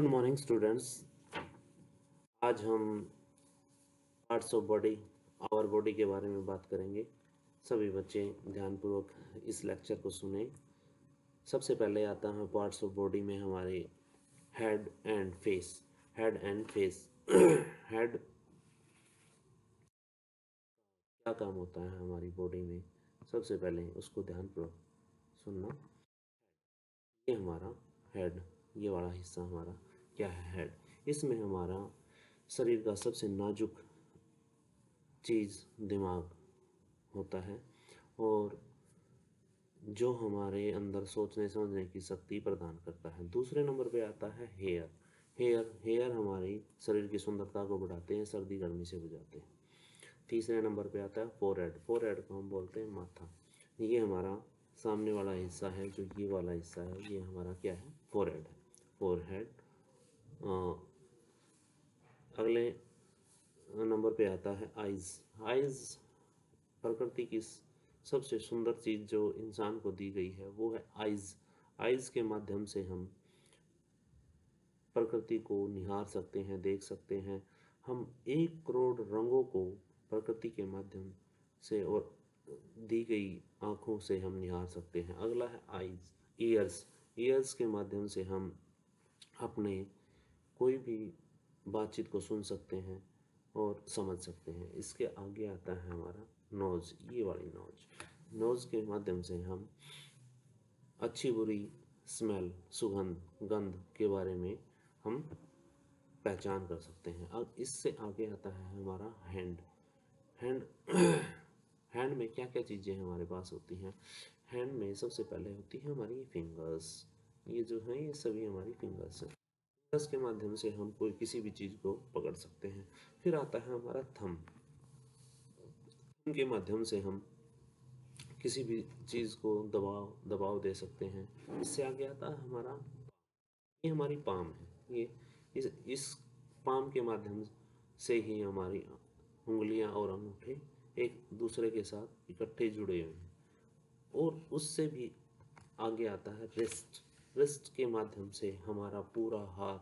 Good morning students. आज हम parts of body, our body के बारे में बात करेंगे। सभी बच्चे ध्यानपूर्वक इस लेक्चर को सुने। सबसे पहले आता है पार्ट्स ऑफ बॉडी में हमारे head and face. Head and face head क्या काम होता है हमारी बॉडी में, सबसे पहले उसको ध्यानपूर्वक सुनना। ये हमारा हेड, ये वाला हिस्सा हमारा क्या है, हेड। इसमें हमारा शरीर का सबसे नाजुक चीज़ दिमाग होता है और जो हमारे अंदर सोचने समझने की शक्ति प्रदान करता है। दूसरे नंबर पे आता है हेयर। हेयर हमारी शरीर की सुंदरता को बढ़ाते हैं, सर्दी गर्मी से बचाते हैं। तीसरे नंबर पे आता है फोरहेड। फोरहेड को हम बोलते हैं माथा। ये हमारा सामने वाला हिस्सा है, जो ये वाला हिस्सा है, ये हमारा क्या है, फोरहेड है। फोरहेड। अगले नंबर पे आता है आइज़। आइज़ प्रकृति की सबसे सुंदर चीज़ जो इंसान को दी गई है वो है आइज़। आइज़ के माध्यम से हम प्रकृति को निहार सकते हैं, देख सकते हैं। हम 1 करोड़ रंगों को प्रकृति के माध्यम से और दी गई आँखों से हम निहार सकते हैं। अगला है आइज़। ईयर्स। ईयर्स के माध्यम से हम अपने कोई भी बातचीत को सुन सकते हैं और समझ सकते हैं। इसके आगे आता है हमारा नोज़, ये वाली नोज़। नोज़ के माध्यम से हम अच्छी बुरी स्मेल, सुगंध, गंध के बारे में हम पहचान कर सकते हैं। अब इससे आगे आता है हमारा हैंड। हैंड हैंड में क्या क्या चीज़ें हमारे पास होती हैं। हैंड में सबसे पहले होती है हमारी फिंगर्स। ये जो है ये सभी हमारी फिंगर्स हैं। फिंगर्स के माध्यम से हम कोई किसी भी चीज़ को पकड़ सकते हैं। फिर आता है हमारा थंब। के माध्यम से हम किसी भी चीज़ को दबाव दे सकते हैं। इससे आगे आता है हमारा, ये हमारी पाम है। ये इस पाम के माध्यम से ही हमारी उंगलियां और अंगूठे एक दूसरे के साथ इकट्ठे जुड़े हुए हैं। और उससे भी आगे आता है रिस्ट। रिस्ट के माध्यम से हमारा पूरा हाथ,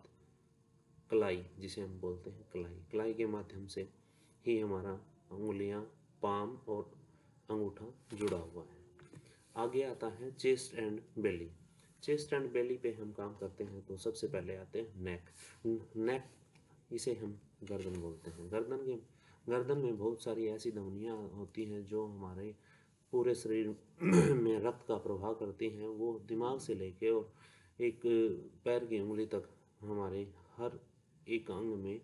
कलाई जिसे हम बोलते हैं कलाई, कलाई के माध्यम से ही हमारा उंगलियां, पाम और अंगूठा जुड़ा हुआ है। आगे आता है chest and belly. Chest and belly पे हम काम करते हैं तो सबसे पहले आते हैं नेक। नेक, इसे हम गर्दन बोलते हैं। गर्दन में बहुत सारी ऐसी धमनियाँ होती हैं जो हमारे पूरे शरीर में रक्त का प्रवाह करती हैं। वो दिमाग से लेके और एक पैर की उंगली तक हमारे हर एक अंग में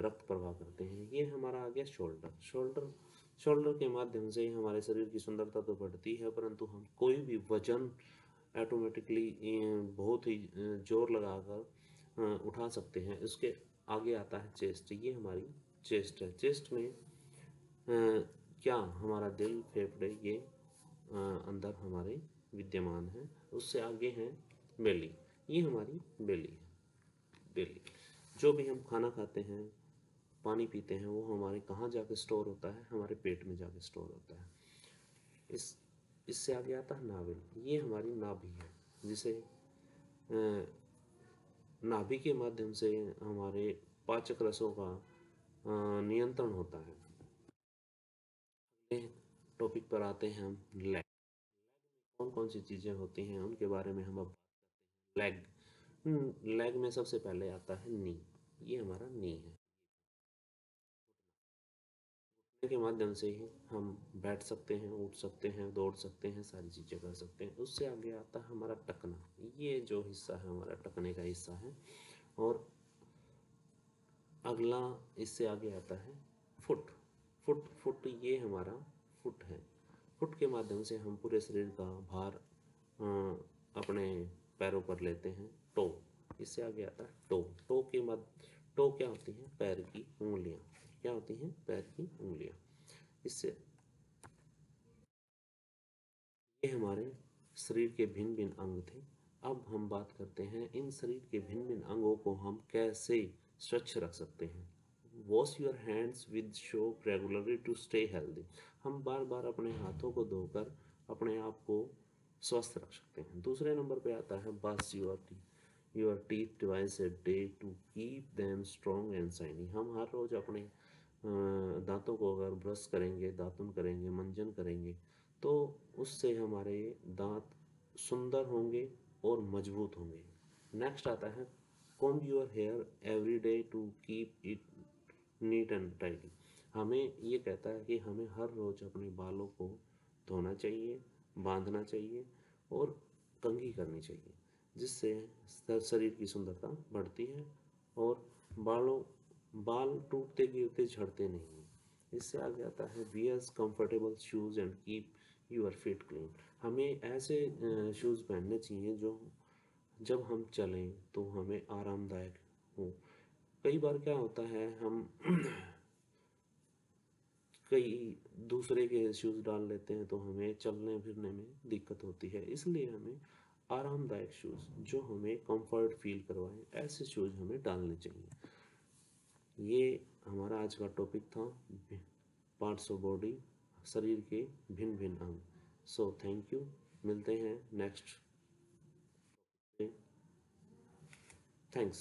रक्त प्रवाह करते हैं। ये हमारा आ गया शोल्डर। शोल्डर के माध्यम से हमारे शरीर की सुंदरता तो बढ़ती है, परंतु हम कोई भी वजन ऑटोमेटिकली बहुत ही जोर लगाकर उठा सकते हैं। उसके आगे आता है चेस्ट। ये हमारी चेस्ट है। चेस्ट में क्या हमारा दिल, फेफड़े ये अंदर हमारे विद्यमान है। उससे आगे है बेली। ये हमारी बेली है। बेली, जो भी हम खाना खाते हैं, पानी पीते हैं, वो हमारे कहाँ जाके स्टोर होता है, हमारे पेट में जाके स्टोर होता है। इससे आगे आता है नाभिल। ये हमारी नाभि है, जिसे नाभि के माध्यम से हमारे पाचक रसों का नियंत्रण होता है। टॉपिक पर आते हैं हम लेग। कौन कौन सी चीज़ें होती हैं उनके बारे में हम अब लेग। लेग में सबसे पहले आता है नी। ये हमारा नी है। के माध्यम से ही हम बैठ सकते हैं, उठ सकते हैं, दौड़ सकते हैं, सारी चीज़ें कर सकते हैं। उससे आगे आता है हमारा टखना। ये जो हिस्सा है हमारा टखने का हिस्सा है। और अगला इससे आगे आता है फुट। फुट ये हमारा फुट है। फुट के माध्यम से हम पूरे शरीर का भार अपने पैरों पर लेते हैं। टो, इससे आगे आता है टो। टो क्या होती है, पैर की उंगलियां। क्या होती हैं, पैर की उंगलियां। इससे ये हमारे शरीर के भिन्न भिन्न अंग थे। अब हम बात करते हैं इन शरीर के भिन्न भिन्न अंगों को हम कैसे स्वच्छ रख सकते हैं। Wash your hands with soap regularly to stay healthy. हम बार बार अपने हाथों को धोकर अपने आप को स्वस्थ रख सकते हैं। दूसरे नंबर पे आता है brush your teeth. Your teeth twice a day to keep them strong and shiny. हम हर रोज़ अपने दांतों को अगर ब्रश करेंगे, दातुन करेंगे, मंजन करेंगे, तो उससे हमारे दांत सुंदर होंगे और मजबूत होंगे। नेक्स्ट आता है comb your hair every day to keep it neat and tidy. हमें ये कहता है कि हमें हर रोज़ अपने बालों को धोना चाहिए, बांधना चाहिए और कंघी करनी चाहिए, जिससे शरीर की सुंदरता बढ़ती है और बालों बाल टूटते गिरते झड़ते नहीं हैं। इससे आगे आता है wears comfortable shoes and keep your feet clean. हमें ऐसे शूज़ पहनने चाहिए जो जब हम चलें तो हमें आरामदायक हो। कई बार क्या होता है, हम कई दूसरे के शूज़ डाल लेते हैं तो हमें चलने फिरने में दिक्कत होती है। इसलिए हमें आरामदायक शूज़ जो हमें कंफर्ट फील करवाएं, ऐसे शूज़ हमें डालने चाहिए। ये हमारा आज का टॉपिक था, पार्ट्स ऑफ बॉडी, शरीर के भिन्न भिन्न अंग। सो थैंक यू, मिलते हैं नेक्स्ट। थैंक्स।